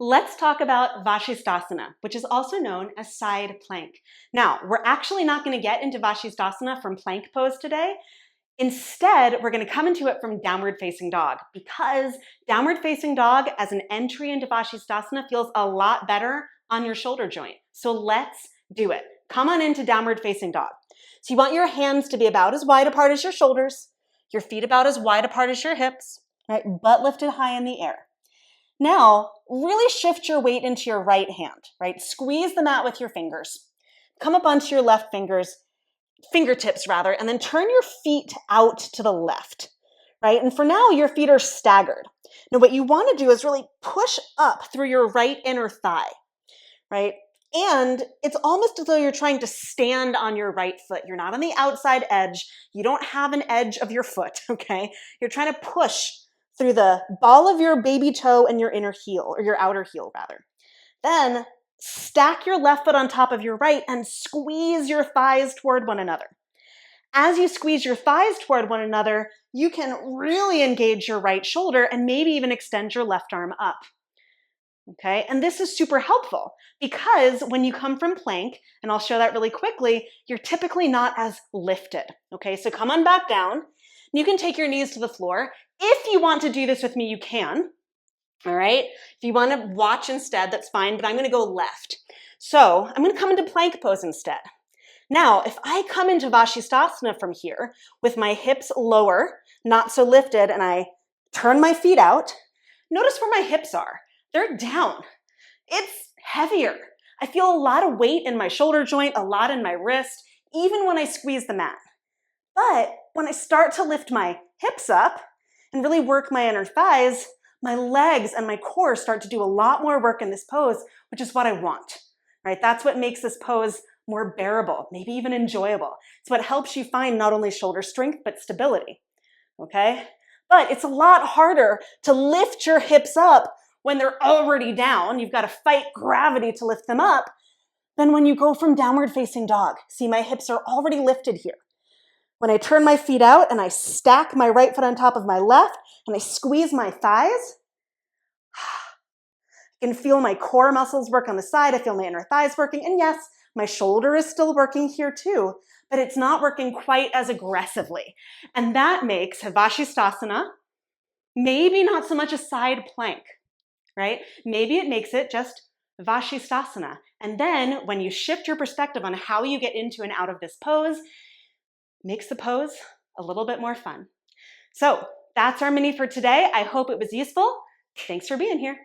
let's talk about Vasisthasana, which is also known as side plank. Now, we're actually not going to get into Vasisthasana from plank pose today. Instead, we're going to come into it from downward facing dog, because downward facing dog as an entry into Vasisthasana feels a lot better on your shoulder joint. So let's do it. Come on into downward facing dog. So you want your hands to be about as wide apart as your shoulders, your feet about as wide apart as your hips, right? Butt lifted high in the air. Now, really shift your weight into your right hand, right? Squeeze the mat with your fingers. Come up onto your left fingertips rather, and then turn your feet out to the left, right? And for now, your feet are staggered. Now, what you want to do is really push up through your right inner thigh, right? And it's almost as though you're trying to stand on your right foot. You're not on the outside edge. You don't have an edge of your foot, okay? You're trying to push through the ball of your baby toe and your inner heel, or your outer heel rather. Then stack your left foot on top of your right and squeeze your thighs toward one another. As you squeeze your thighs toward one another, you can really engage your right shoulder and maybe even extend your left arm up. Okay, and this is super helpful because when you come from plank, and I'll show that really quickly, you're typically not as lifted. Okay, so come on back down. You can take your knees to the floor. If you want to do this with me, you can. All right, if you want to watch instead, that's fine, but I'm going to go left. So I'm going to come into plank pose instead. Now, if I come into Vasisthasana from here with my hips lower, not so lifted, and I turn my feet out, notice where my hips are. They're down. It's heavier. I feel a lot of weight in my shoulder joint, a lot in my wrist, even when I squeeze the mat. But when I start to lift my hips up and really work my inner thighs, my legs and my core start to do a lot more work in this pose, which is what I want, right? That's what makes this pose more bearable, maybe even enjoyable. It's what helps you find not only shoulder strength, but stability, okay? But it's a lot harder to lift your hips up when they're already down. You've got to fight gravity to lift them up, than when you go from downward facing dog. See, my hips are already lifted here. When I turn my feet out and I stack my right foot on top of my left and I squeeze my thighs, I can feel my core muscles work on the side. I feel my inner thighs working. And yes, my shoulder is still working here too, but it's not working quite as aggressively. And that makes Vasisthasana maybe not so much a side plank, right? Maybe it makes it just Vasisthasana. And then when you shift your perspective on how you get into and out of this pose, makes the pose a little bit more fun. So that's our mini for today. I hope it was useful. Thanks for being here.